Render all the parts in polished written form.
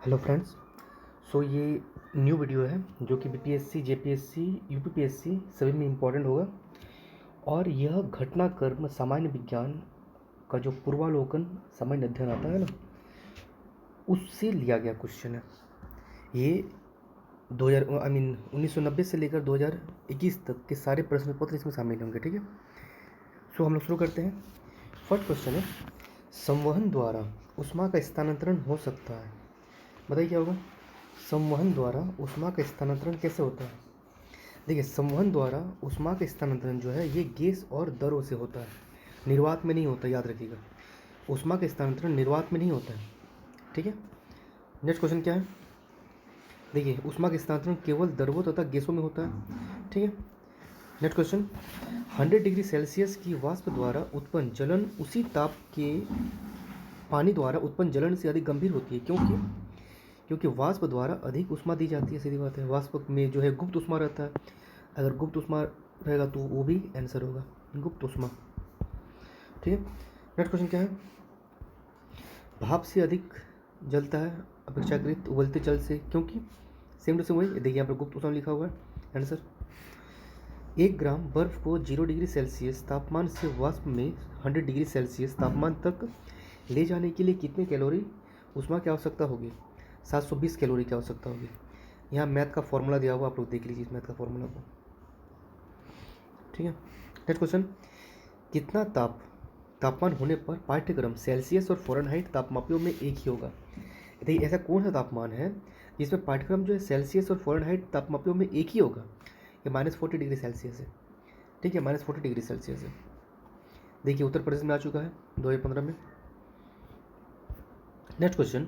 Hello friends. सो ये new video है जो कि बीपीएससी, जेपीएससी, यूपीपीएससी सभी में इम्पोर्टेंट होगा। और यह घटनाक्रम सामान्य विज्ञान का जो पूर्वालोकन सामान्य अध्ययन आता है ना, उससे लिया गया क्वेश्चन है। ये 1990 से लेकर 2021 तक के सारे प्रश्न पत्र इसमें शामिल होंगे। ठीक है, सो हम लोग शुरू करते हैं। फर्स्ट क्वेश्चन है, संवहन द्वारा ऊष्मा का स्थानांतरण हो सकता है। बताइए क्या होगा। संवहन द्वारा ऊष्मा का स्थानांतरण कैसे होता है। देखिए, संवहन द्वारा ऊष्मा का स्थानांतरण जो है ये गैस और द्रव से होता है, निर्वात में नहीं होता। याद रखिएगा, ऊष्मा का स्थानांतरण निर्वात में नहीं होता है। ठीक है, नेक्स्ट क्वेश्चन क्या है। देखिए, ऊष्मा का स्थानांतरण केवल द्रवों तथा गैसों में होता है। ठीक है, नेक्स्ट क्वेश्चन, 100 डिग्री सेल्सियस की वाष्प द्वारा उत्पन्न जलन उसी ताप के पानी द्वारा उत्पन्न जलन से अधिक गंभीर होती है। क्योंकि वाष्प द्वारा अधिक ऊष्मा दी जाती है। सीधी बात है, वाष्प में जो है गुप्त ऊष्मा रहता है। अगर गुप्त ऊष्मा रहेगा तो वो भी आंसर होगा, गुप्त ऊष्मा। ठीक है, नेक्स्ट क्वेश्चन क्या है। भाप से अधिक जलता है अपेक्षाकृत उबलते जल से, क्योंकि सेम टू सेम वही। देखिए यहाँ पर गुप्त ऊष्मा लिखा हुआ है आंसर। 1 ग्राम बर्फ को 0 डिग्री सेल्सियस तापमान से वाष्प में 100 डिग्री सेल्सियस तापमान तक ले जाने के लिए कितने कैलोरी ऊष्मा की आवश्यकता होगी। 720 कैलोरी की आवश्यकता होगी। यहाँ मैथ का फॉर्मूला दिया हुआ, आप लोग देख लीजिए इस मैथ का फॉर्मूला को। ठीक है, नेक्स्ट क्वेश्चन, कितना तापमान होने पर पाठ्यक्रम सेल्सियस और फ़ारेनहाइट तापमापियों में एक ही होगा। देखिए, ऐसा कौन सा तापमान है जिसमें पाठ्यक्रम जो है सेल्सियस और फ़ारेनहाइट तापमापियों में एक ही होगा। ये -40 डिग्री सेल्सियस है। ठीक है, -40 डिग्री सेल्सियस है। देखिए, उत्तर प्रदेश में आ चुका है 2015 में। नेक्स्ट क्वेश्चन,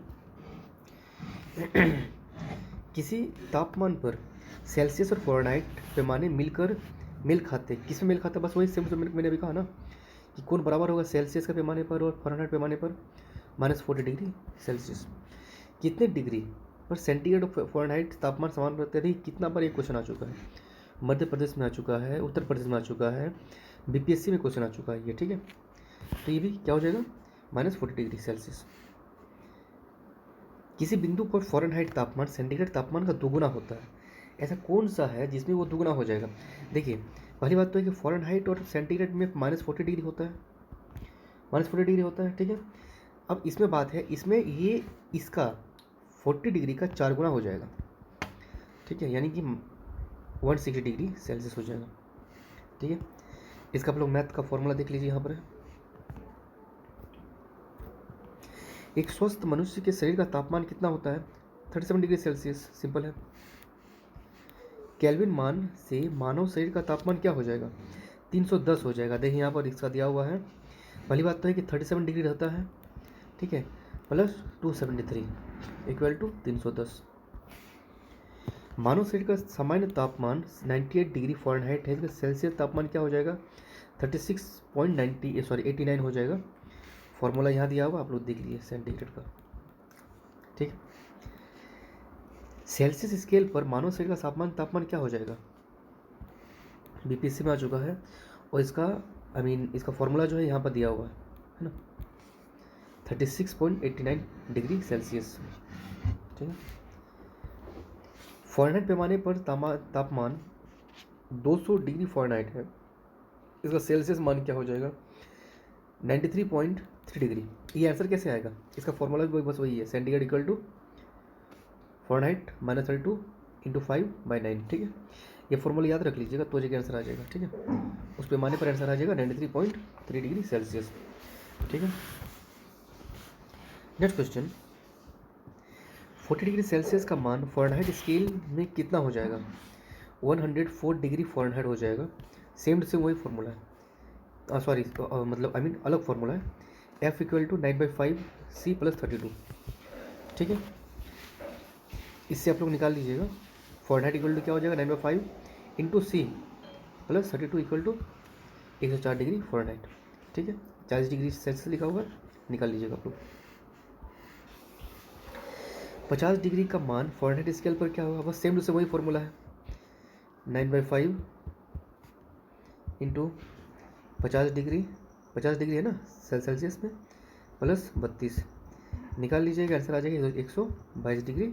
किसी तापमान पर सेल्सियस और फ़ारेनहाइट पैमाने मेल खाते, किस में मेल खाता। बस वही सेम मैंने भी कहा ना कि कौन बराबर होगा सेल्सियस के पैमाने पर और फ़ारेनहाइट पैमाने पर। -40 डिग्री सेल्सियस। कितने डिग्री पर सेंटीग्रेड और फ़ारेनहाइट तापमान समान रहते हैं। कितना बार ये क्वेश्चन आ चुका है। मध्य प्रदेश में आ चुका है, उत्तर प्रदेश में आ चुका है, बीपीएससी में क्वेश्चन आ चुका है ये। ठीक है, तो ये भी क्या हो जाएगा, -40 डिग्री सेल्सियस। किसी बिंदु पर फ़ारेनहाइट तापमान सेंटीग्रेड तापमान का दोगुना होता है। ऐसा कौन सा है जिसमें वो दोगुना हो जाएगा। देखिए, पहली बात तो है कि फ़ारेनहाइट और सेंटीग्रेड में -40 डिग्री होता है, -40 डिग्री होता है। ठीक है, अब इसमें बात है, इसमें ये इसका 40 डिग्री का 4 गुना हो जाएगा। ठीक है, यानी कि 160 डिग्री सेल्सियस हो जाएगा। ठीक है, इसका आप लोग मैथ का फॉर्मूला देख लीजिए यहाँ पर है। एक स्वस्थ मनुष्य के शरीर का तापमान कितना होता है, 37 डिग्री सेल्सियस। सिंपल है। केल्विन मान से मानव शरीर का तापमान क्या हो जाएगा, 310 हो जाएगा। देखिए यहाँ पर इसका दिया हुआ है। पहली बात तो है कि 37 डिग्री रहता है। ठीक है, प्लस 273 इक्वल टू 310। मानव शरीर का सामान्य तापमान 98 डिग्री फ़ारेनहाइट है। इसका सेल्सियस तापमान क्या हो जाएगा, 89 हो जाएगा। फॉर्मूला यहाँ दिया हुआ, आप लोग देख लीजिए सेंटीग्रेड का। ठीक, सेल्सियस स्केल पर मानव शरीर का तापमान क्या हो जाएगा, बीपीएससी में आ चुका है। और इसका इसका फॉर्मूला जो है यहाँ पर दिया हुआ है ना, 36.89 डिग्री सेल्सियस। ठीक है, फ़ारेनहाइट पैमाने पर तापमान 200 डिग्री फ़ारेनहाइट है। इसका सेल्सियस मान क्या हो जाएगा, 93.3 डिग्री। ये आंसर कैसे आएगा, इसका फॉर्मूला भी बस वही है, सेंटीग्रेड इक्वल टू फ़ारेनहाइट -32 × 5/9। ठीक है, ये फॉर्मूला याद रख लीजिएगा तो जगह आंसर आ जाएगा। ठीक है, उस पैमाने पर आंसर आ जाएगा 93.3 डिग्री सेल्सियस। ठीक है, नेक्स्ट क्वेश्चन, 40 डिग्री सेल्सियस का मान फ़ारेनहाइट स्केल में कितना हो जाएगा, 104 डिग्री फ़ारेनहाइट हो जाएगा। सेम टू सेम वही फॉर्मूला है, अलग फॉर्मूला है। F = 9/5 C + 32। ठीक है, इससे आप लोग निकाल लीजिएगा। फ़ारेनहाइट इक्वल टू क्या हो जाएगा, 9/5 × C + 32 = 104 डिग्री फ़ारेनहाइट। ठीक है, 40 डिग्री सेल्सियस लिखा हुआ है, निकाल लीजिएगा आप लोग। 50 डिग्री का मान फ़ारेनहाइट स्केल पर क्या होगा, बस सेम टू सेम वही फॉर्मूला है, 9/5 × 50 डिग्री है ना सेल्सियस में, +32 निकाल लीजिएगा, आंसर आ जाएगा 122 डिग्री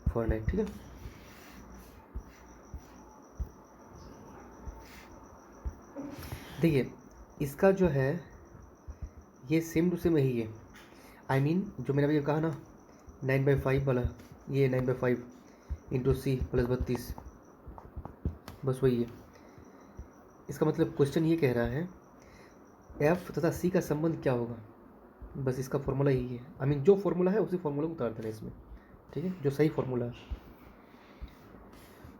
फ़ारेनहाइट। ठीक है, देखिए इसका जो है ये सेम टू सेम यही है। आई मीन जो मैंने अभी कहा ना 9/5 वाला, ये 9/5 इंटू सी प्लस 32, बस वही है। इसका मतलब क्वेश्चन ये कह रहा है एफ तथा सी का संबंध क्या होगा, बस इसका फॉर्मूला यही है। आई मीन जो फॉर्मूला है उसी फॉर्मूला को उतार देना इसमें। ठीक है, जो सही फॉर्मूला है।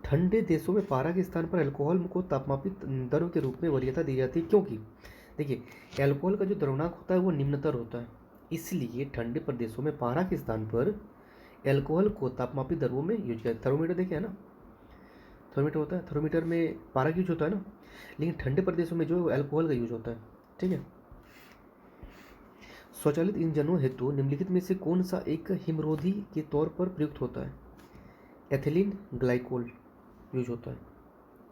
ठंडे देशों में पारा के स्थान पर अल्कोहल को तापमापित दरों के रूप में वरीयता दी जाती है, क्योंकि देखिए अल्कोहल का जो द्रवणांक होता है वो निम्नतर होता है, इसलिए ठंडे प्रदेशों में पारा के स्थान पर अल्कोहल को तापमापित दरों में यूज किया। थर्मोमीटर देखे है ना, थर्मोमीटर होता है, थर्मोमीटर में पारा का यूज होता है ना, लेकिन ठंडे प्रदेशों में जो अल्कोहल का यूज होता है। ठीक है, स्वचालित इंजनों हेतु निम्नलिखित में से कौन सा एक हिमरोधी के तौर पर प्रयुक्त होता है? एथिलीन ग्लाइकोल यूज होता है।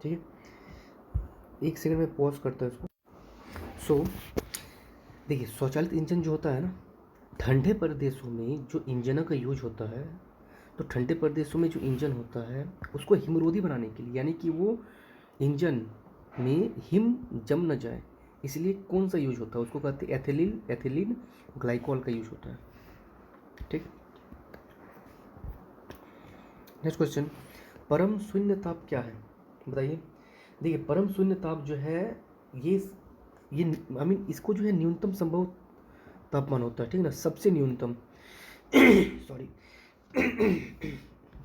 ठीक है, एक सेकंड में पॉज करता है इसको। सो देखिए स्वचालित इंजन जो होता है ना, ठंडे प्रदेशों में जो इंजनों का यूज होता है, तो ठंडे प्रदेशों में जो इंजन होता है उसको हिमरोधी बनाने के लिए, यानी कि वो इंजन में हिम जम न जाए, इसलिए कौन सा यूज होता है उसको कहते हैं एथिलीन ग्लाइकोल का यूज होता है। ठीक, नेक्स्ट क्वेश्चन, परम शून्य ताप क्या है बताइए। देखिए परम शून्य ताप जो है ये आई मीन इसको जो है न्यूनतम संभव तापमान होता है। ठीक है ना, सबसे न्यूनतम सॉरी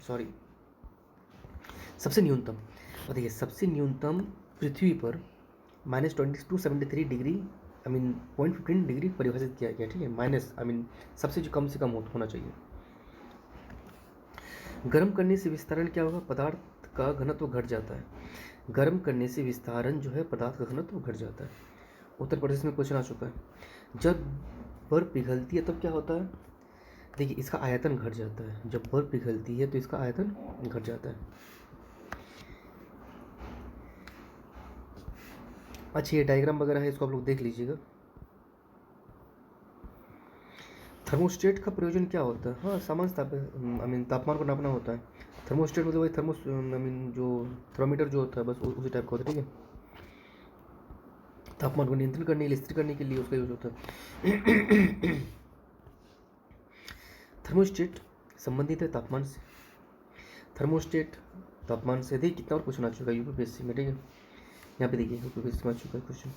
सॉरी सबसे न्यूनतम, और देखिए सबसे न्यूनतम पृथ्वी पर -2273 डिग्री आई मीन 0.15 डिग्री परिभाषित किया गया। ठीक है, माइनस आई मीन सबसे जो कम से कम होना चाहिए। गर्म करने से विस्तारण क्या होगा, पदार्थ का घनत्व घट जाता है। गर्म करने से विस्तारण जो है पदार्थ का घनत्व घट जाता है। उत्तर प्रदेश में क्वेश्चन आ चुका है। जब बर्फ पिघलती है तब क्या होता है, देखिए इसका आयतन घट जाता है। जब बर्फ पिघलती है तो इसका आयतन घट जाता है। अच्छा ये डायग्राम वगैरह है, इसको आप लोग देख लीजिएगा। थर्मोस्टेट का प्रयोजन क्या होता है, हाँ सामान्य आई मीन तापमान को नापना होता है। थर्मोस्टेट मतलब वही आई मीन जो थर्मोमीटर जो होता है बस उसी टाइप का होता है। ठीक है, तापमान को नियंत्रण करने के लिए, स्थिर करने के लिए उसका यूज होता है। थर्मोस्टेट संबंधित है तापमान से। थर्मोस्टेट तापमान से, देखिए कितना और क्वेश्चन आ चुका है यूपीएससी में। ठीक है, यहाँ पे देखिए यूपीएससी में आ चुका है क्वेश्चन,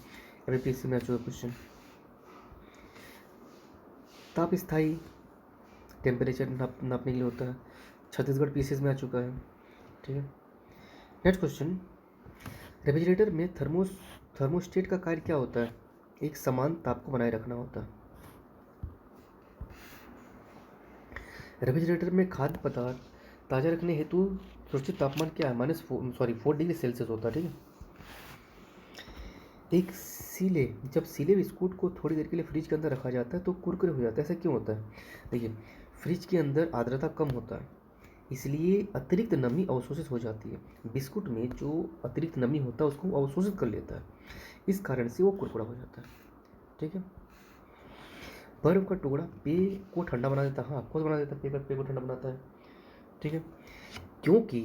यूपीएससी में आ चुका है क्वेश्चन। ताप स्थायी टेम्परेचर नापने के लिए होता है, छत्तीसगढ़ पीसीएस में आ चुका है। ठीक है, नेक्स्ट क्वेश्चन, रेफ्रिजरेटर में थर्मोस्टेट का कार्य क्या होता है, एक समान ताप को बनाए रखना होता है। रेफ्रिजरेटर में खाद्य पदार्थ ताज़ा रखने हेतु सुरक्षित तापमान क्या है, -4 डिग्री सेल्सियस होता है। ठीक है, एक सीले, जब सीले बिस्कुट को थोड़ी देर के लिए फ्रिज के अंदर रखा जाता है तो कुरकुरे हो जाता है, ऐसा क्यों होता है। देखिए फ्रिज के अंदर आर्द्रता कम होता है, इसलिए अतिरिक्त नमी अवशोषित हो जाती है। बिस्कुट में जो अतिरिक्त नमी होता है उसको अवशोषित कर लेता है, इस कारण से वो कुरकुरा हो जाता है। ठीक है, बर्फ का टुकड़ा पेय को ठंडा बना देता है, हाँ कौन बना देता है, पेय को ठंडा बनाता है। ठीक है, क्योंकि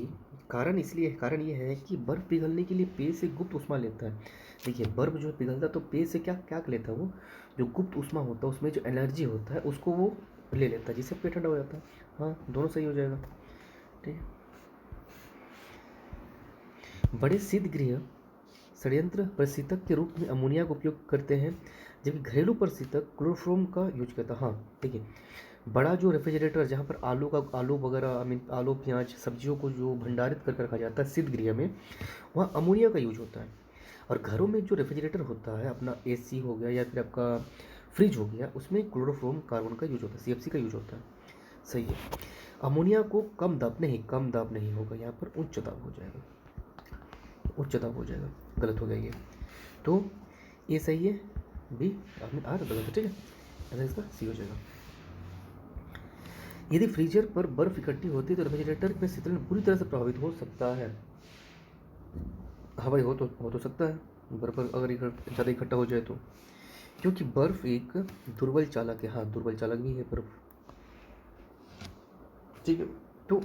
कारण ये है कि बर्फ पिघलने के लिए पेय से गुप्त ऊष्मा लेता है। देखिए बर्फ जो पिघलता है तो पेय से क्या क्या लेता है, वो जो गुप्त ऊष्मा होता है उसमें जो एनर्जी होता है उसको वो ले लेता है, जिससे पेय ठंडा हो जाता है। हाँ दोनों सही हो जाएगा। ठीक है, बड़े शीतगृह षड्यंत्र प्रशीतक के रूप में अमोनिया का उपयोग करते हैं, जबकि घरेलू प्रशीतक क्लोरोफॉर्म का यूज करता है। हाँ देखिए बड़ा जो रेफ्रिजरेटर जहाँ पर आलू वगैरह आई मीन आलू प्याज सब्जियों को जो भंडारित कर रखा जाता है शीतगृह में, वहाँ अमोनिया का यूज होता है। और घरों में जो रेफ्रिजरेटर होता है अपना एसी हो गया या फिर आपका फ्रिज हो गया, उसमें क्लोरोफॉर्म कार्बन का यूज होता है, सीएफसी का यूज होता है। सही है, अमोनिया को कम दाब नहीं होगा, यहाँ पर उच्च दाब हो जाएगा, गलत हो गया ये। तो ये सही है, बी आर गलत है। ठीक है, ऐसा इसका सी हो जाएगा। यदि फ्रीजर पर बर्फ इकट्ठी होती है तो रेफ्रिजरेटर में शीतलन पूरी तरह से प्रभावित हो सकता है। हाँ भाई हो तो सकता है, बर्फ अगर ज़्यादा इकट्ठा हो जाए तो, क्योंकि बर्फ एक दुर्बल चालक है। हाँ दुर्बल चालक भी है बर्फ। ठीक है, तो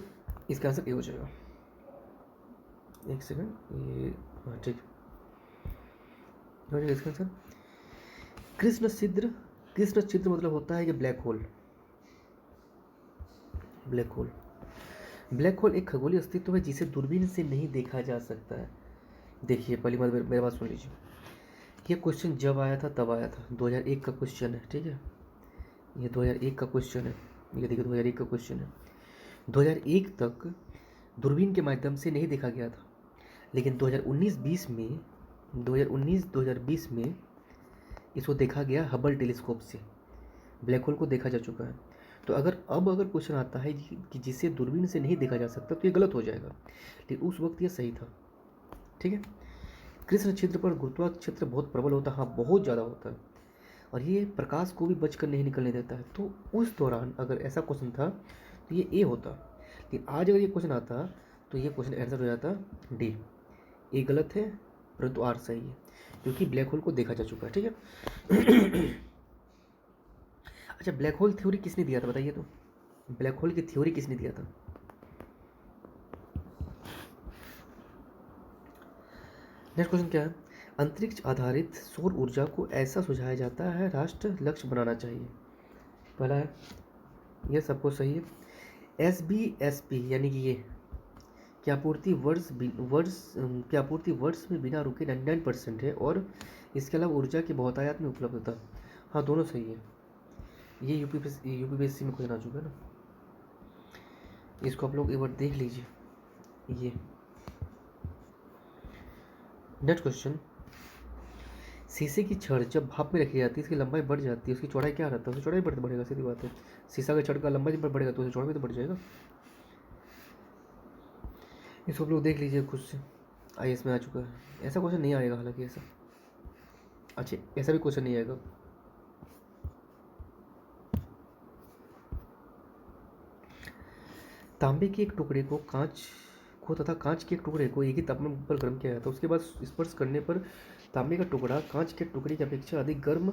इसका आंसर ए हो जाएगा। एक सेकंड, ये हाँ ठीक हो जाएगा इसका आंसर। कृष्ण छिद्र, कृष्ण छिद्र मतलब होता है कि black hole. Black hole, black hole एक खगोलीय अस्तित्व है जिसे दूरबीन से नहीं देखा जा सकता है। देखिए पहली बात मेरे बात सुन लीजिए, ये क्वेश्चन जब आया था तब आया था, 2001 का क्वेश्चन है, ठीक है, ये 2001 का क्वेश्चन है, ये देखिए 2001 का क्वेश्चन है। 2001 तक दूरबीन के माध्यम से नहीं देखा गया था, लेकिन 2019-20 में 2019-2020 में इसको देखा गया हबल टेलीस्कोप से, ब्लैक होल को देखा जा चुका है। तो अगर क्वेश्चन आता है कि जिसे दूरबीन से नहीं देखा जा सकता तो ये गलत हो जाएगा, लेकिन उस वक्त ये सही था, ठीक है। कृष्ण छिद्र पर गुरुत्वाकर्षण बहुत प्रबल होता है, हाँ बहुत ज़्यादा होता है, और ये प्रकाश को भी बचकर नहीं निकलने देता है। तो उस दौरान अगर ऐसा क्वेश्चन था तो ये ए होता, लेकिन आज अगर ये क्वेश्चन आता तो ये क्वेश्चन आंसर हो जाता डी। ए गलत है परंतु आर सही है, क्योंकि ब्लैक होल को देखा जा चुका है, ठीक है। अच्छा, ब्लैक होल थ्योरी किसने दिया था बताइए तो, ब्लैक होल की थ्योरी किसने दिया था? नेक्स्ट क्वेश्चन क्या है? अंतरिक्ष आधारित सौर ऊर्जा को ऐसा सुझाया जाता है राष्ट्र लक्ष्य बनाना चाहिए। पहला है, यह सबको सही है। SBSP यानी कि ये की आपूर्ति की आपूर्ति वर्ष में बिना रुके 99% है, और इसके अलावा ऊर्जा की बहुतायत में उपलब्धता, हाँ दोनों सही है। ये यूपीपीएससी में क्वेश्चन आ चुका है ना, इसको आप लोग एक बार देख लीजिए। ये नेक्स्ट क्वेश्चन, शीशे की छड़ जब भाप में रखी जाती है इसकी लंबाई बढ़ जाती है, उसकी चौड़ाई क्या रहता है? उसकी चौड़ाई बढ़ेगा, सीधी बात है। शीशा का छड़ का लंबाई जब बढ़ेगा तो उसकी चौड़ाई भी तो बढ़ जाएगा। इसको आप लोग देख लीजिए खुद से, IAS में आ चुका है। ऐसा क्वेश्चन नहीं आएगा हालांकि, ऐसा अच्छा ऐसा भी क्वेश्चन नहीं आएगा। तांबे के एक टुकड़े को तथा कांच के एक टुकड़े को एक ही तापमान पर गर्म किया जाता है, उसके बाद स्पर्श करने पर तांबे का टुकड़ा कांच के टुकड़े की अपेक्षा अधिक गर्म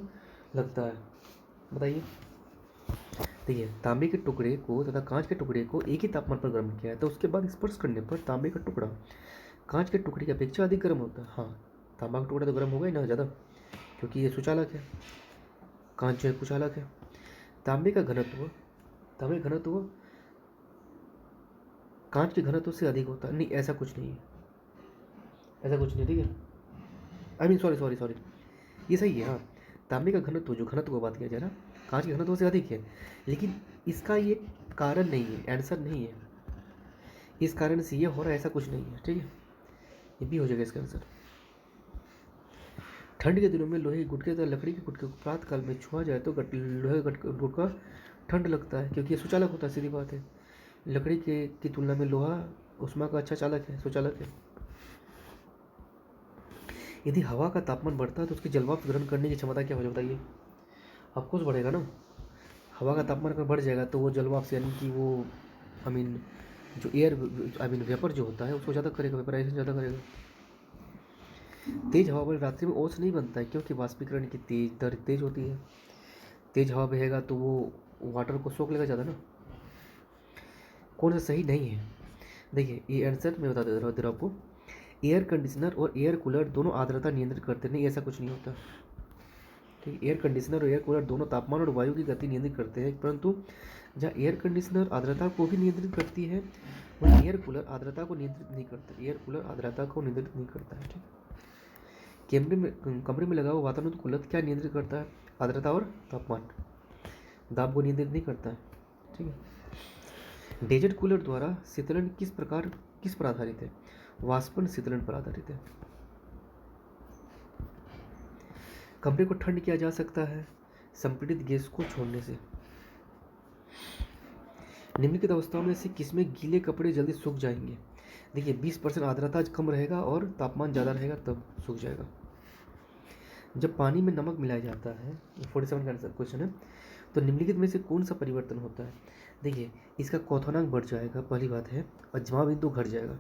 लगता है। बताइए, देखिए तांबे के टुकड़े को तथा कांच के टुकड़े को एक ही तापमान पर गर्म किया है तो उसके बाद स्पर्श करने पर तांबे का टुकड़ा कांच के टुकड़े की अपेक्षा अधिक गर्म होता है। हाँ, तांबा का टुकड़ा तो गर्म होगा ही ना ज़्यादा, क्योंकि ये सुचालक है, कांच जो है कुचालक है। तांबे का घनत्व कांच के घनत्व से अधिक होता है, नहीं ऐसा कुछ नहीं है, ऐसा कुछ नहीं, ठीक है। आई मीन सॉरी, ये सही है। हाँ, तांबे का घनत्व, जो घनत्व को बात किया जा रहा, कांच के घनत्व से अधिक है, लेकिन इसका ये कारण नहीं है, आंसर नहीं है, इस कारण से ये हो रहा है, ऐसा कुछ नहीं है, ठीक है। ये भी हो जाएगा इसका आंसर। ठंड के दिनों में लोहे के गुटके तथा लकड़ी के गुटके को प्रातः काल में छुआ जाए तो लोहे का गुटका ठंड लगता है, क्योंकि ये सुचालक होता है, सीधी बात है। लकड़ी के की तुलना में लोहा ऊष्मा का अच्छा चालक है, सुचालक है। यदि हवा का तापमान बढ़ता है तो उसकी जलवाष्प ग्रहण करने की क्षमता क्या हो जाती है? ऑफकोर्स बढ़ेगा ना, हवा का तापमान अगर बढ़ जाएगा तो वो जलवाष्प यानी कि वो आई मीन जो एयर आई मीन वेपर जो होता है उसको ज़्यादा करेगा, वेपराइजेशन ज़्यादा करेगा। तेज हवा में रात्रि में ओस नहीं बनता है, क्योंकि वाष्पीकरण की दर तेज होती है। तेज हवा बहेगा तो वो वाटर को सोख लेगा ज़्यादा ना। कौन सा सही नहीं है? देखिए ये आंसर मैं बता दे रहा हूँ आपको, एयर कंडीशनर और एयर कूलर दोनों आर्द्रता नियंत्रित करते नहीं, ऐसा कुछ नहीं होता, ठीक है। एयर कंडीशनर और एयर कूलर दोनों तापमान और वायु की गति नियंत्रित करते हैं, परंतु जहाँ एयर कंडीशनर आर्द्रता को भी नियंत्रित करती है वहीं एयर कूलर आर्द्रता को नियंत्रित नहीं करता, एयर कूलर आर्द्रता को नियंत्रित नहीं करता है, ठीक। कमरे में लगा हुआ वातावरण कूलर क्या नियंत्रित करता है? आर्द्रता और तापमान, दाब को नियंत्रित नहीं करता है, ठीक है। डेजर्ट कूलर द्वारा शीतलन किस पर आधारित है? वाष्पन शीतलन पर आधारित है। कमरे को ठंड किया जा सकता है संपीड़ित गैस को छोड़ने से। निम्नलिखित अवस्थाओं में से किसमें गीले कपड़े जल्दी सूख जाएंगे? देखिए 20% आर्द्रता कम रहेगा और तापमान ज़्यादा रहेगा तब सूख जाएगा। जब पानी में नमक मिलाया जाता है, 47 का आंसर क्वेश्चन है, तो निम्नलिखित में से कौन सा परिवर्तन होता है? देखिए इसका क्वथनांक बढ़ जाएगा, पहली बात है, और जमाव बिंदु घट जाएगा।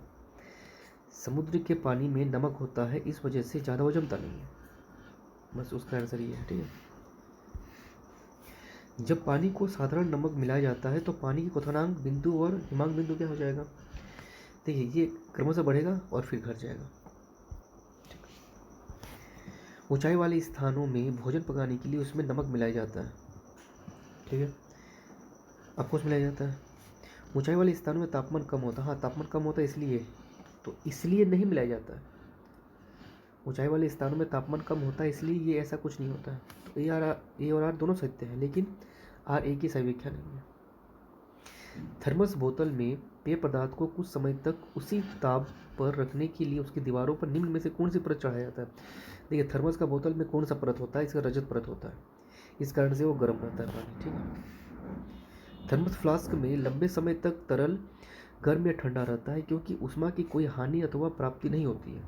समुद्र के पानी में नमक होता है, इस वजह से ज़्यादा वो जमता नहीं है, बस उसका आंसर ये है, ठीक है। जब पानी को साधारण नमक मिलाया जाता है तो पानी की क्वथनांक बिंदु और हिमांक बिंदु क्या हो जाएगा? देखिए ये क्रमशः बढ़ेगा और फिर घट जाएगा। ऊंचाई वाले स्थानों में भोजन पकाने के लिए उसमें नमक मिलाया जाता है, ठीक है, अफकोर्स मिलाया जाता है। ऊंचाई वाले स्थानों में तापमान कम होता है, हाँ तापमान कम होता है इसलिए, तो इसलिए नहीं मिलाया जाता है। ऊंचाई वाले स्थानों में तापमान कम होता है इसलिए ये ऐसा कुछ नहीं होता है। तो ए और आर दोनों सत्य हैं, लेकिन आर ए की सही व्याख्या नहीं है। थर्मस बोतल में पेय पदार्थ को कुछ समय तक उसी ताप पर रखने के लिए उसकी दीवारों पर निम्न में से कौन सी परत चढ़ाया जाता है? देखिए थर्मस का बोतल में कौन सा परत होता है? इसका रजत परत होता है, इस कारण से वो गर्म रहता है पानी, ठीक है। थर्मस फ्लास्क में लंबे समय तक तरल गर्म या ठंडा रहता है क्योंकि उष्मा की कोई हानि अथवा प्राप्ति नहीं होती है।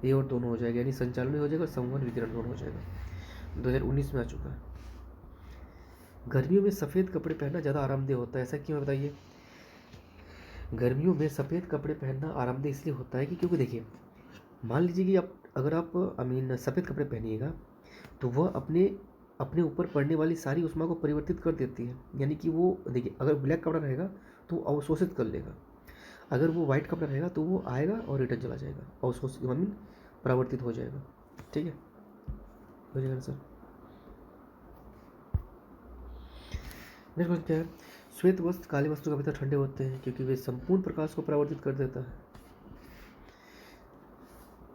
ये और दोनों हो जाएगा, यानी संचालन भी हो जाएगा, संवहन विकिरण दोनों हो जाएगा। 2019 में आ चुका है। गर्मियों में सफ़ेद कपड़े पहनना ज़्यादा आरामदेह होता है, ऐसा क्यों है बताइए? गर्मियों में सफ़ेद कपड़े पहनना आरामदेह इसलिए होता है कि क्योंकि देखिए मान लीजिए कि अगर आप सफ़ेद कपड़े पहनिएगा तो वह अपने अपने ऊपर पड़ने वाली सारी ऊष्मा को परिवर्तित कर देती है। यानी कि वो देखिए अगर ब्लैक कपड़ा रहेगा तो अवशोषित कर लेगा, अगर वो वाइट कपड़ा रहेगा तो वो आएगा और रिटर्न चला जाएगा, अवशोषित परावर्तित हो जाएगा, ठीक है, हो जाएगा सर। नेक्स्ट क्वेश्चन क्या है? श्वेत वस्त्र काले वस्त्र का भीतर ठंडे होते हैं क्योंकि वे संपूर्ण प्रकाश को परावर्तित कर देता है।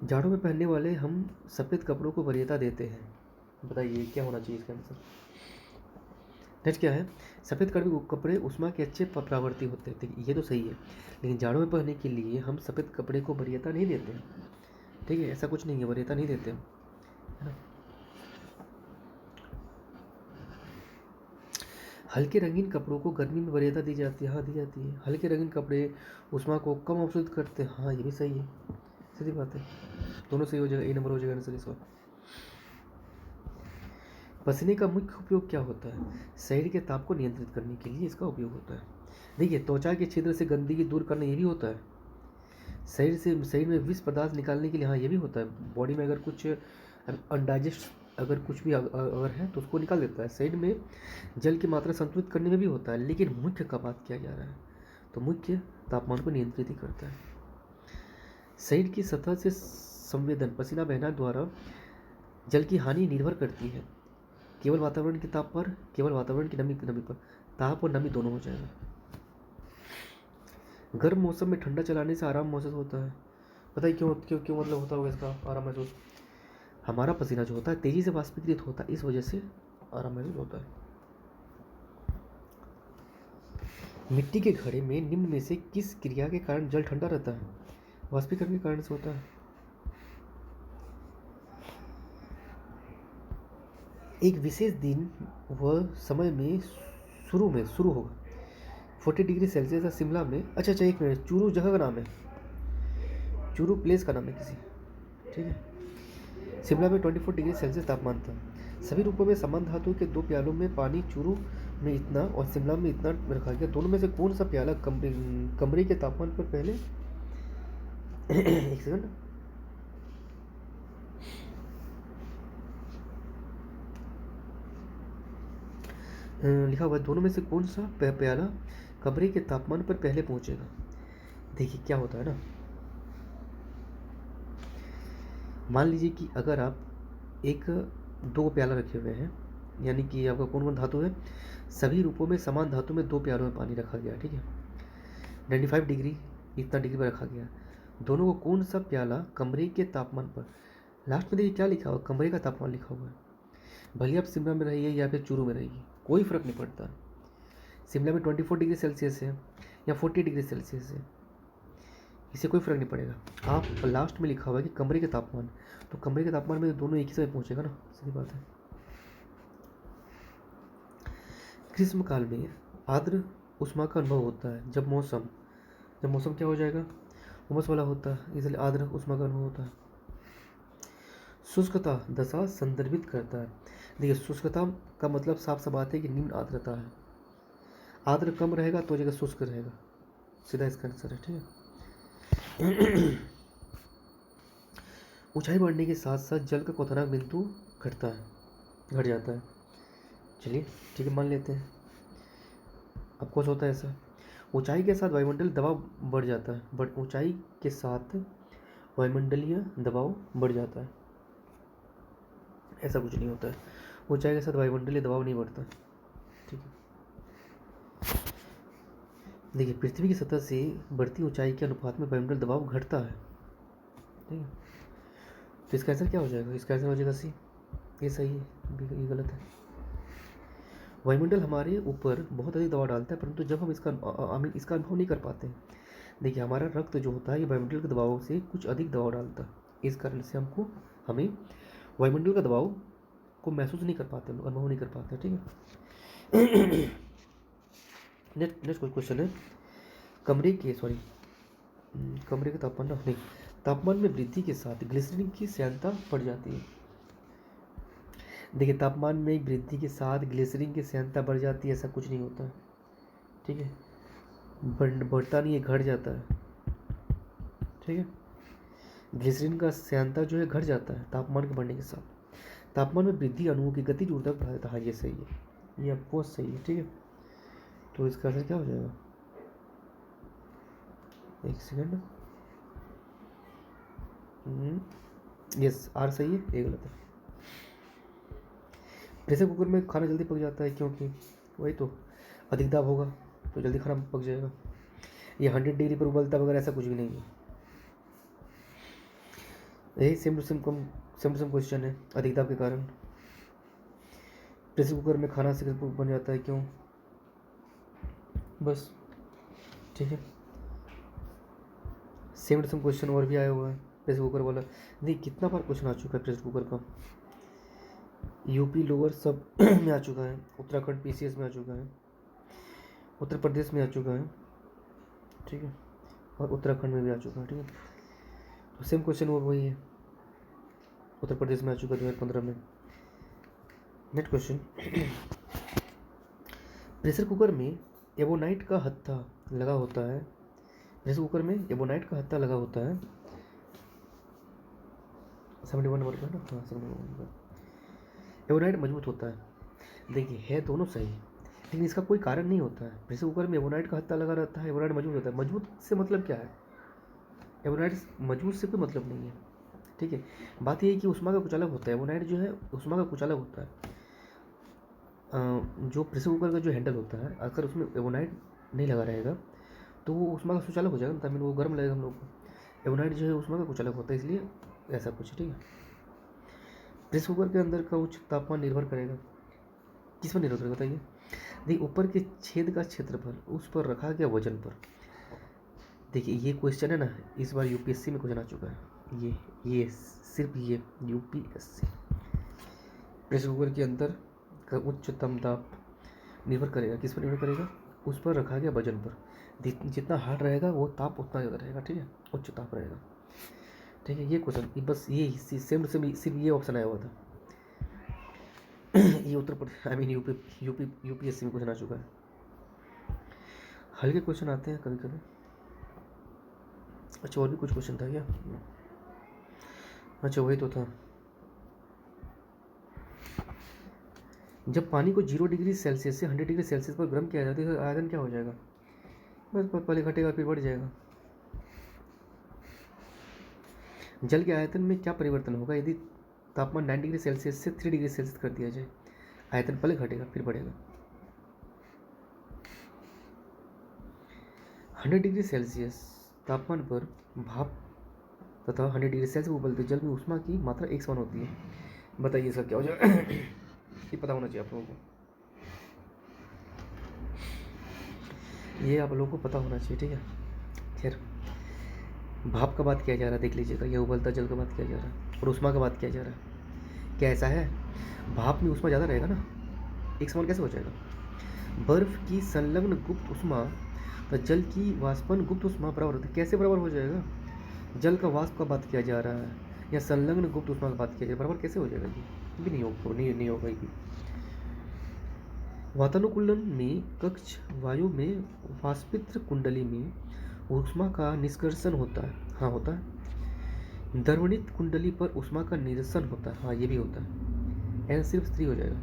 जाड़ों में पहनने वाले हम सफ़ेद कपड़ों को वरीयता देते हैं, बताइए क्या होना चाहिए इसका आंसर? नेक्स्ट क्या है? सफ़ेद कपड़े उष्मा के अच्छे परावर्ती होते हैं, देखिए ये तो सही है, लेकिन जाड़ों में पहनने के लिए हम सफ़ेद कपड़े को वरीयता नहीं देते हैं, ठीक है, ऐसा कुछ नहीं है, वरीयता नहीं देते हैं, है ना। हल्के रंगीन कपड़ों को गर्मी में वरीयता दी जाती है, हाँ दी जाती है। हल्के रंगीन कपड़े ऊष्मा को कम अवशोषित करते हैं, हाँ ये भी सही है, सीधी बात है, दोनों सही हो जाएगा, ए नंबर हो जाएगा आंसर इसका। पसीने का मुख्य उपयोग क्या होता है? शरीर के ताप को नियंत्रित करने के लिए इसका उपयोग होता है। देखिए त्वचा के छिद्र से गंदगी दूर करना ये भी होता है, शरीर में विष पदार्थ निकालने के लिए, हाँ ये भी होता है। बॉडी में अगर कुछ अनडाइजेस्ट अगर कुछ भी अगर है तो उसको निकाल देता है। शरीर में जल की मात्रा संतुलित करने में भी होता है, लेकिन मुख्य का बात किया जा रहा है तो मुख्य तापमान को नियंत्रित ही करता है। शरीर की सतह से संवेदन पसीना बहना द्वारा जल की हानि निर्भर करती है केवल वातावरण के ताप पर, केवल वातावरण की नमी पर, ताप और नमी दोनों हो जाएगा। गर्म मौसम में ठंडा चलाने से आराम महसूस होता है, बताइए क्यों क्यों क्यों मतलब होता होगा इसका आराम महसूस? हमारा पसीना जो होता है तेजी से वाष्पीकृत होता है, इस वजह से आराम महसूस होता है। मिट्टी के घड़े में निम्न में से किस क्रिया के कारण जल ठंडा रहता है? वाष्पीकरण के कारण से होता है। एक विशेष दिन व समय में शुरू होगा 40 डिग्री सेल्सियस शिमला में, अच्छा 1 मिनट, चूरू जगह का नाम है, चूरू प्लेस का नाम है किसी, ठीक है। शिमला में 24 डिग्री सेल्सियस तापमान था। सभी रूपों में समान धातु के 2 प्यालों में पानी चूरू में इतना और शिमला में इतना रखा गया। दोनों में से कौन सा प्याला कमरे के तापमान पर पहले एक सेकंड, लिखा हुआ है दोनों में से कौन सा प्याला कमरे के तापमान पर पहले पहुंचेगा। देखिए क्या होता है ना, मान लीजिए कि अगर आप एक 2 प्याला रखे हुए हैं, यानी कि आपका कौन कौन धातु है, सभी रूपों में समान धातु में 2 प्यालों में पानी रखा गया, ठीक है, 95 डिग्री इतना डिग्री पर रखा गया। दोनों को कौन सा प्याला कमरे के तापमान पर, लास्ट में देखिए क्या लिखा हुआ, कमरे का तापमान लिखा हुआ है। भले आप शिमला में रहिए या फिर चूरू में रहिए, कोई फ़र्क नहीं पड़ता। शिमला में 24 डिग्री सेल्सियस है या 40 डिग्री सेल्सियस है, इससे कोई फ़र्क नहीं पड़ेगा। आप लास्ट में लिखा हुआ है कि कमरे के तापमान, तो कमरे के तापमान में दोनों एक ही समय पहुंचेगा ना, सीधी बात है। ग्रीष्मकाल में आर्द्र उष्मा का अनुभव होता है जब मौसम क्या हो जाएगा, उमस वाला होता है, इसलिए आर्द्र उष्मा का अनुभव होता है। शुष्कता दशा संदर्भित करता है। देखिए शुष्कता का मतलब साफ बात है कि निम्न आर्द्रता है, आर्द्र कम रहेगा तो जगह शुष्क रहेगा, सीधा इसका आंसर है, ठीक है। ऊंचाई बढ़ने के साथ साथ जल का क्वथनांक बिंदु घट जाता है, चलिए ठीक है, मान लेते हैं। अब कुछ होता है ऐसा, ऊंचाई के साथ वायुमंडल दबाव बढ़ जाता है, बट ऊंचाई के साथ वायुमंडलीय दबाव बढ़ जाता है, ऐसा कुछ नहीं होता है। ऊंचाई के साथ वायुमंडलीय दबाव नहीं बढ़ता। ठीक है, देखिए पृथ्वी की सतह से बढ़ती ऊंचाई के अनुपात में वायुमंडल दबाव घटता है। ठीक है, तो इसका आंसर क्या हो जाएगा? इसका आंसर हो जाएगा सी। ये सही है, ये गलत है। वायुमंडल हमारे ऊपर बहुत अधिक दबाव डालता है, परंतु जब हम इसका अनुभव नहीं कर पाते हैं। देखिए हमारा रक्त जो होता है ये वायुमंडल के दबाव से कुछ अधिक दबाव डालता है, इस कारण से हमें वायुमंडल का दबाव को महसूस नहीं कर पाते, अनुभव नहीं कर पाते। ठीक है, नेक्स्ट क्वेश्चन है, कमरे के तापमान नहीं, तापमान में वृद्धि के साथ ग्लिसरीन की श्यानता बढ़ जाती है। देखिए तापमान में वृद्धि के साथ ग्लिसरीन की श्यानता बढ़ जाती है, ऐसा कुछ नहीं होता है। ठीक है, बढ़ता नहीं है, घट जाता है। ठीक है, ग्लिसरीन का श्यानता जो है घट जाता है तापमान के बढ़ने के साथ। तापमान में वृद्धि अणुओं की गतिज ऊर्जा बढ़ा देता है। हाँ ये सही है, ये बहुत सही है। ठीक है, तो इसका आंसर क्या हो जाएगा? एक सेकेंड, यस आर सही है, ये गलत है। प्रेशर कुकर में खाना जल्दी पक जाता है क्योंकि वही तो अधिक दाब होगा तो जल्दी खाना पक जाएगा। ये 100 डिग्री पर उबलता वगैरह ऐसा कुछ भी नहीं है। यही सेम टू सेम क्वेश्चन है। अधिक दाब के कारण प्रेशर कुकर में खाना से बन जाता है, क्यों? बस। ठीक है, सेम टू सेम क्वेश्चन और भी आया हुआ है प्रेशर कुकर वाला। नहीं कितना बार क्वेश्चन आ चुका है प्रेशर कुकर का। यूपी लोअर सब में आ चुका है, उत्तराखंड पीसीएस में आ चुका है, उत्तर प्रदेश में आ चुका है। ठीक है, और उत्तराखंड में भी आ चुका है। ठीक है, तो सेम क्वेश्चन वो वही है, उत्तर प्रदेश में आ चुका 2015 में। नेक्स्ट क्वेश्चन, प्रेशर कुकर में एबोनाइट का हत्था लगा होता है। प्रेशर कुकर में एबोनाइट का हत्था लगा होता है 71 नंबर पर ना। हाँ 71 नंबर पर। एबोनाइट मजबूत होता है। देखिए है दोनों सही, लेकिन इसका कोई कारण नहीं होता है। प्रेशर कुकर में एबोनाइट का हत्था लगा रहता है, एबोनाइट मजबूत होता है। मजबूत से मतलब क्या है? एबोनाइट मजबूत से कोई मतलब नहीं है। ठीक है, बात ये है कि उष्मा का कुछ अलग होता है। एबोनाइट जो है उष्मा का कुछ अलग होता है। जो प्रेशर कुकर का जो हैंडल होता है, अगर उसमें एबोनाइट नहीं लगा रहेगा तो वो उष्मा का स्विच अलग हो जाएगा, तभी वो गर्म लगेगा हम लोग को। एबोनाइट जो है उष्मा का कुछ अलग होता है, इसलिए ऐसा कुछ। ठीक है, प्रेशर कुकर के अंदर का उच्च तापमान निर्भर करेगा, किस पर निर्भर करेगा बताइए? देखिए ऊपर के छेद का क्षेत्रफल, उस पर रखा गया वजन पर। देखिए ये क्वेश्चन है ना, इस बार यूपीएससी में क्वेश्चन आ चुका है। ये सिर्फ ये यूपीएससी, प्रेशर कुकर के अंदर का उच्चतम ताप निर्भर करेगा, किस पर निर्भर करेगा? उस पर रखा गया वजन पर। जितना हार्ड रहेगा वो ताप उतना ज़्यादा रहेगा। ठीक है, उच्च ताप रहेगा। ठीक है, ये क्वेश्चन बस ये सेम सिर्फ ये ऑप्शन आया हुआ था। ये उत्तर प्रदेश यूपीएससी में क्वेश्चन आ चुका है। हल्के क्वेश्चन आते हैं कभी कभी। अच्छा और भी कुछ क्वेश्चन था क्या? अच्छा वही तो था, जब पानी को 0 डिग्री सेल्सियस से 100 डिग्री सेल्सियस पर गर्म किया जाता है तो आयतन क्या हो जाएगा? बस पहले घटेगा फिर बढ़ जाएगा। जल के आयतन में क्या परिवर्तन होगा यदि तापमान 9 डिग्री सेल्सियस से 3 डिग्री सेल्सियस कर दिया जाए? आयतन पहले घटेगा फिर बढ़ेगा। 100 डिग्री सेल्सियस तापमान पर भाप तथा 100 डिग्री सेल्सियस उबलते जल में ऊष्मा की मात्रा एक समान होती है। बताइए इसका क्या हो जाएगा? ये पता होना चाहिए आप लोगों को, ये आप लोगों को पता होना चाहिए। ठीक है, खैर भाप का बात किया जा रहा है, देख लीजिएगा। ये उबलता जल का बात किया जा रहा है और ऊष्मा का बात किया जा रहा है। क्या ऐसा है? भाप में ऊष्मा ज़्यादा रहेगा ना, एक समान कैसे हो जाएगा? बर्फ की संलग्न गुप्त ऊष्मा तो जल की वाष्पन गुप्त ऊष्मा बराबर होती है। कैसे बराबर हो जाएगा? जल का वाष्प का बात किया जा रहा है या संलग्न गुप्त ऊष्मा की बात किया जा रहा है, बराबर कैसे हो जाएगा? ये भी नहीं होगा, नहीं होगा ये। वातानुकूलन में कक्ष वायु में वाष्पित्र कुंडली में ऊष्मा का निष्कर्षण होता है। हाँ होता है। द्रवणित कुंडली पर ऊष्मा का निरसन होता है। हाँ ये भी होता है। ऐसा सिर्फ स्त्री हो जाएगा।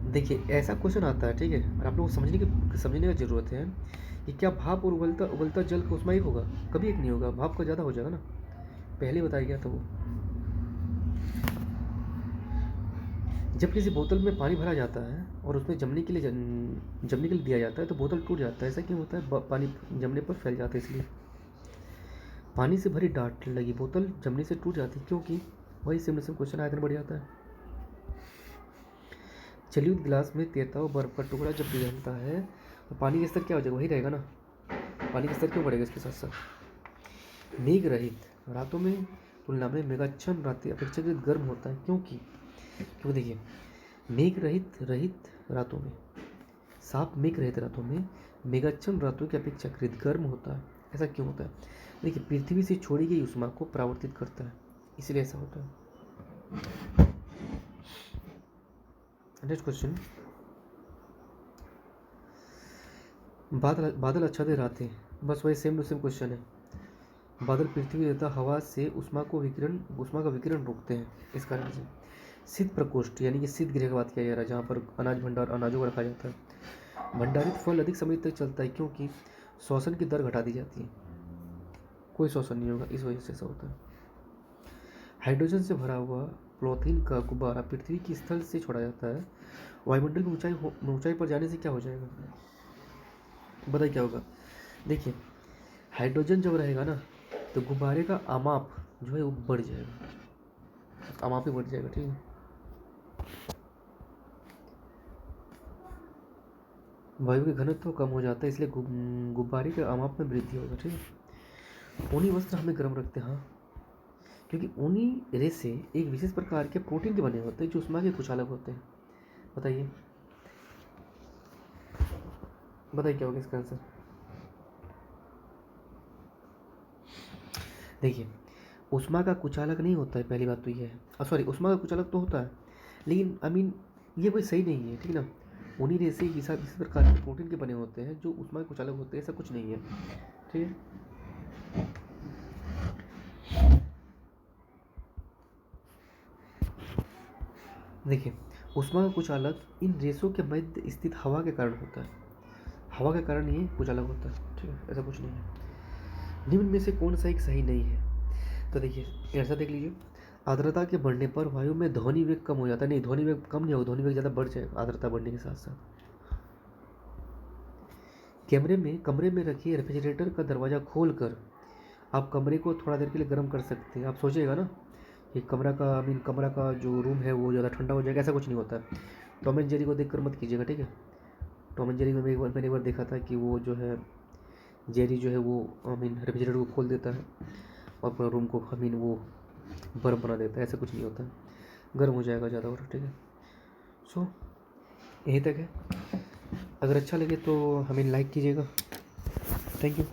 देखिए ऐसा क्वेश्चन आता है, ठीक है, और आप लोगों को समझने की ज़रूरत है कि क्या भाप और उबलता उबलता जल का ऊष्मा एक होगा? कभी एक नहीं होगा, भाप का ज़्यादा हो जाएगा ना, पहले बताया गया था वो। जब किसी बोतल में पानी भरा जाता है और उसमें जमने के लिए दिया जाता है तो बोतल टूट जाता है, ऐसा क्यों होता है? पानी जमने पर फैल जाता है इसलिए। पानी से भरी डाट लगी बोतल जमने से टूट जाती है क्योंकि वही सेम क्वेश्चन आयतन बढ़ जाता है। जलीय गिलास में तैरता हुआ बर्फ का टुकड़ा जब पिघलता है तो पानी का स्तर क्या हो जाएगा? वही रहेगा ना, पानी का स्तर क्यों बढ़ेगा इसके साथ साथ? मेघ रहित रातों में तुलना में मेघाच्छन्न रातें अपेक्षाकृत गर्म होता है क्योंकि देखिए मेघ रहित रहित रातों में, साफ मेघ रहित रातों में मेघाच्छन्न रातों की अपेक्षाकृत गर्म होता है। ऐसा क्यों होता है? देखिए पृथ्वी से छोड़ी गई ऊष्मा को परावर्तित करता है, इसलिए ऐसा होता है। नेक्स्ट क्वेश्चन, बादल आच्छादित रातें, बस वही सेम टू सेम क्वेश्चन है। बादल पृथ्वी तथा हवा से ऊष्मा का विकिरण रोकते हैं, इस कारण से। शीत प्रकोष्ठ यानी कि शीत गृह की बात किया जा रहा है, जहाँ पर अनाजों को रखा जाता है। भंडारित फल अधिक समय तक चलता है क्योंकि श्वसन की दर घटा दी जाती है, कोई श्वसन नहीं होगा, इस वजह से ऐसा होता है। हाइड्रोजन से भरा हुआ पॉलीथीन का गुब्बारा पृथ्वी की स्थल से छोड़ा जाता है, वायुमंडल में ऊंचाई पर जाने से क्या हो जाएगा? बताइए क्या होगा? देखिए हाइड्रोजन जब रहेगा ना तो गुब्बारे का आमाप जो है वो बढ़ जाएगा, आमाप ही बढ़ जाएगा, ठीक है। वायु के घनत्व तो कम हो जाता है इसलिए गुब्बारे के आमाप में वृद्धि होगा, ठीक है। ऊनी वस्त्र हमें गर्म रखते हैं, हाँ, क्योंकि ऊनी रेशे एक विशेष प्रकार के प्रोटीन के बने होते हैं जो ऊष्मा के कुचालक होते हैं। बताइए क्या होगा इसका आंसर? देखिए ऊष्मा का कुचालक नहीं होता है, पहली बात तो ये है, सॉरी, ऊष्मा का कुचालक तो होता है लेकिन ये कोई सही नहीं है, ठीक है ना। ऊनी रेशे इस प्रकार के प्रोटीन के बने होते हैं जो ऊष्मा के कुचालक होते हैं, ऐसा कुछ नहीं है, ठीक है। देखिए ऊष्मा का कुचालक इन रेशों के मध्य स्थित हवा के कारण होता है, हवा के कारण ये कुचालक होता है, ठीक है, ऐसा कुछ नहीं है। निम्न में से कौन सा एक सही नहीं है? तो देखिए ऐसा देख लीजिए, आर्द्रता के बढ़ने पर वायु में ध्वनि वेग कम हो जाता है, नहीं ध्वनि वेग कम नहीं होगा, ध्वनि वेग ज़्यादा बढ़ जाएगा आर्द्रता बढ़ने के साथ साथ। कमरे में रखिए रेफ्रिजरेटर का दरवाज़ा खोलकर आप कमरे को थोड़ा देर के लिए गर्म कर सकते हैं। आप सोचिएगा ना कि कमरा का जो रूम है वो ज़्यादा ठंडा हो जाएगा, ऐसा कुछ नहीं होता है। टॉम एंड जेरी को देखकर मत कीजिएगा, ठीक है। टॉम एंड जेरी में मैंने एक बार देखा था कि वो जो है जेरी जो है वो रेफ्रिजरेटर को खोल देता है और पूरा रूम को वो बर्फ़ बना देता है, ऐसा कुछ नहीं होता है, गर्म हो जाएगा ज़्यादा और, ठीक है। सो यहीं तक है, अगर अच्छा लगे तो हमें लाइक कीजिएगा। Thank you.